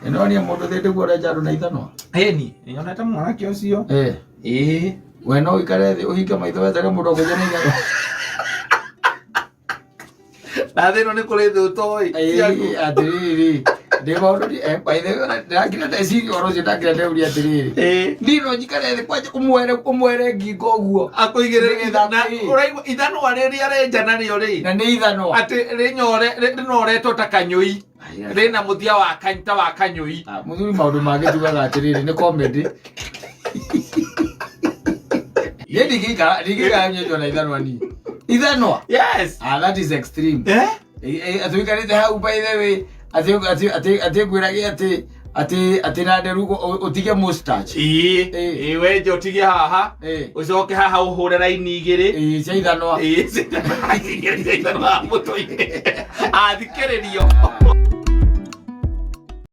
eno ni moto de gora jaro na ithano ni yona ta mwana kio cio we no ikare thi uhike maitho wetere mundo kujana igaro na thino ni kuri thu toi atiriri de maundu by the way ndakira ndeciri oro cio ndakira ndeuria atiriri ndino njikare thi kwanje kumwere ngingo guo akuigire na uraigua ithano ariria renjana rio ri na ni ithano ati rinoretwo ta kanyui rina muthia wa kanyita wa kanyui muthuri maundu mangĩ tugaga atiriri ni comedy ye digika nyejo na ithano ani ithano yes that is extreme atuikarite hau by the way ati gwirage ati na nderu utige mustache we njo tige haha ucoke haha uhure raini igiri cia ithano cia ithano mutoine athikiririo